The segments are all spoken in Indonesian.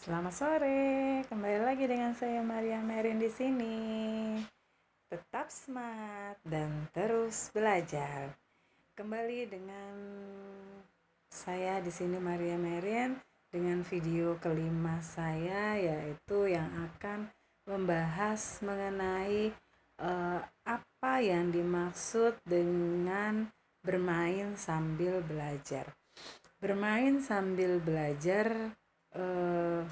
Selamat sore, kembali lagi dengan saya Maria Merin di sini. Tetap semangat dan terus belajar. Kembali dengan saya di sini Maria Merin dengan video kelima saya, yaitu yang akan membahas mengenai apa yang dimaksud dengan bermain sambil belajar. Bermain sambil belajar eh,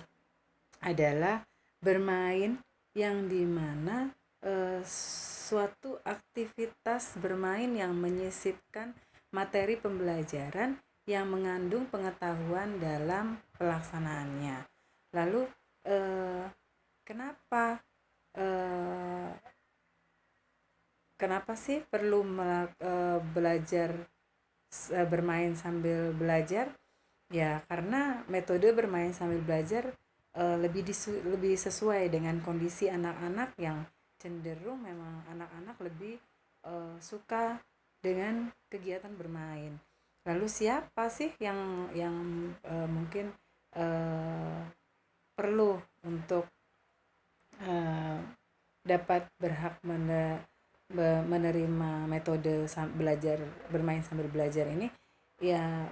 adalah bermain yang dimana suatu aktivitas bermain yang menyisipkan materi pembelajaran yang mengandung pengetahuan dalam pelaksanaannya. Lalu eh, kenapa eh, kenapa sih perlu belajar bermain sambil belajar? Ya, karena metode bermain sambil belajar lebih sesuai dengan kondisi anak-anak yang cenderung memang anak-anak lebih suka dengan kegiatan bermain. Lalu siapa sih yang mungkin eh, perlu untuk eh, dapat berhak menerima metode belajar bermain sambil belajar ini? Ya,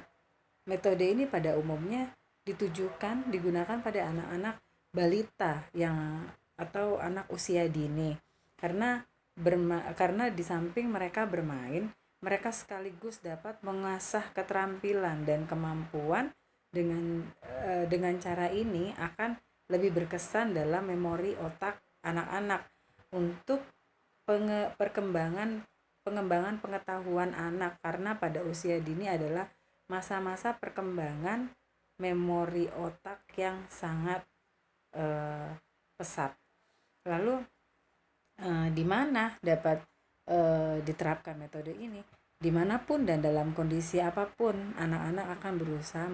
metode ini pada umumnya digunakan pada anak-anak balita yang atau anak usia dini. Karena di samping mereka bermain, mereka sekaligus dapat mengasah keterampilan dan kemampuan. Dengan cara ini akan lebih berkesan dalam memori otak anak-anak untuk pengembangan pengetahuan anak, karena pada usia dini adalah masa-masa perkembangan memori otak yang sangat eh, pesat. Lalu di mana dapat diterapkan metode ini? Dimanapun dan dalam kondisi apapun, anak-anak akan berusaha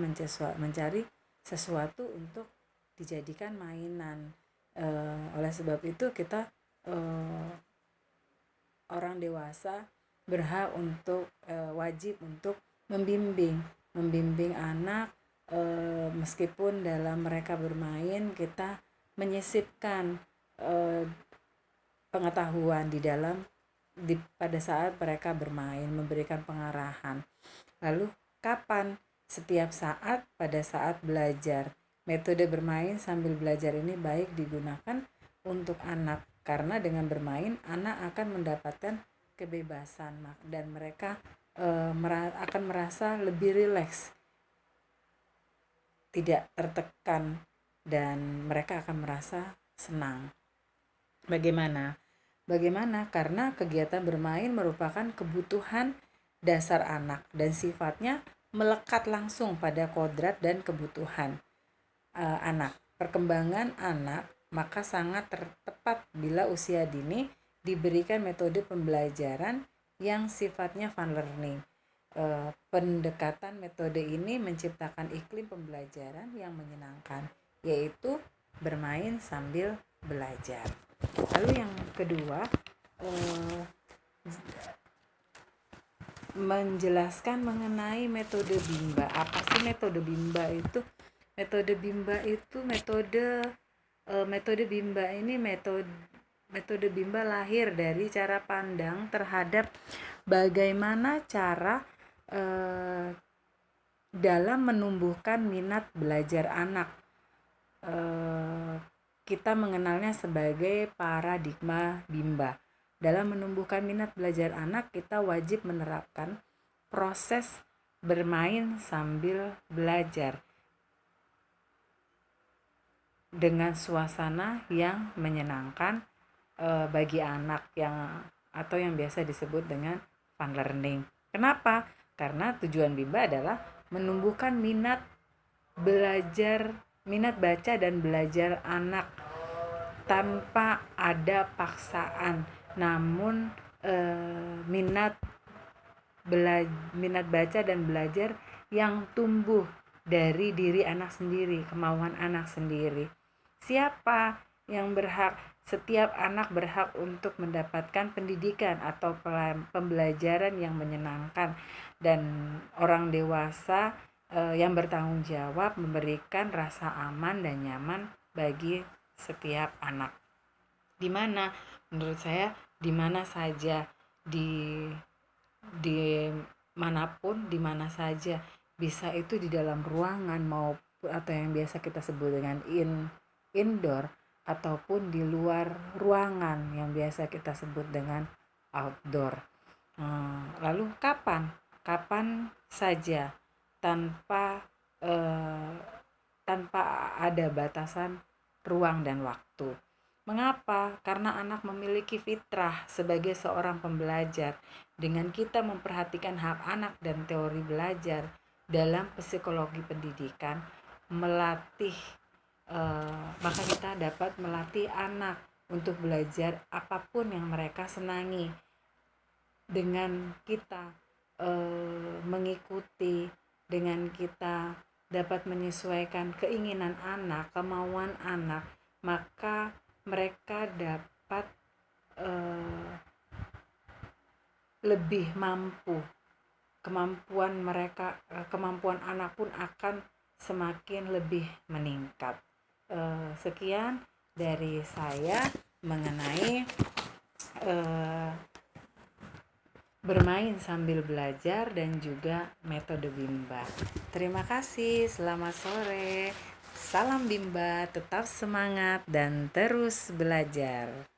mencari sesuatu untuk dijadikan mainan. Oleh sebab itu kita orang dewasa berhak untuk wajib untuk membimbing anak, meskipun dalam mereka bermain kita menyisipkan pengetahuan pada saat mereka bermain, memberikan pengarahan. Lalu kapan? Setiap saat pada saat belajar. Metode bermain sambil belajar ini baik digunakan untuk anak, karena dengan bermain anak akan mendapatkan kebebasan dan mereka akan merasa lebih rileks, tidak tertekan, dan mereka akan merasa senang. Bagaimana? Karena kegiatan bermain merupakan kebutuhan dasar anak dan sifatnya melekat langsung pada kodrat dan kebutuhan anak. Perkembangan anak maka sangat tepat bila usia dini diberikan metode pembelajaran yang sifatnya fun learning. Pendekatan metode ini menciptakan iklim pembelajaran yang menyenangkan, yaitu bermain sambil belajar. Lalu yang kedua, menjelaskan mengenai metode Bimba. Apa sih metode Bimba itu? Metode Bimba itu metode Bimba ini metode Bimba lahir dari cara pandang terhadap bagaimana cara dalam menumbuhkan minat belajar anak. Kita mengenalnya sebagai paradigma Bimba. Dalam menumbuhkan minat belajar anak, kita wajib menerapkan proses bermain sambil belajar dengan suasana yang menyenangkan bagi anak atau yang biasa disebut dengan fun learning. Kenapa? Karena tujuan Bimba adalah menumbuhkan minat baca dan belajar anak tanpa ada paksaan, namun minat baca dan belajar yang tumbuh dari diri anak sendiri, kemauan anak sendiri. Siapa yang berhak? Setiap anak berhak untuk mendapatkan pendidikan atau pembelajaran yang menyenangkan, dan orang dewasa yang bertanggung jawab memberikan rasa aman dan nyaman bagi setiap anak. Di mana menurut saya di mana saja, di manapun, di mana saja, bisa itu di dalam ruangan maupun atau yang biasa kita sebut dengan indoor, ataupun di luar ruangan yang biasa kita sebut dengan outdoor. Lalu kapan saja, tanpa eh, tanpa ada batasan ruang dan waktu. Mengapa? Karena anak memiliki fitrah sebagai seorang pembelajar. Dengan kita memperhatikan hak anak dan teori belajar dalam psikologi pendidikan, melatih maka kita dapat melatih anak untuk belajar apapun yang mereka senangi. Dengan kita mengikuti, dengan kita dapat menyesuaikan keinginan anak, kemauan anak, maka mereka dapat lebih mampu. Kemampuan anak pun akan semakin lebih meningkat. Sekian dari saya mengenai bermain sambil belajar dan juga metode Bimba. Terima kasih, selamat sore. Salam Bimba, tetap semangat dan terus belajar.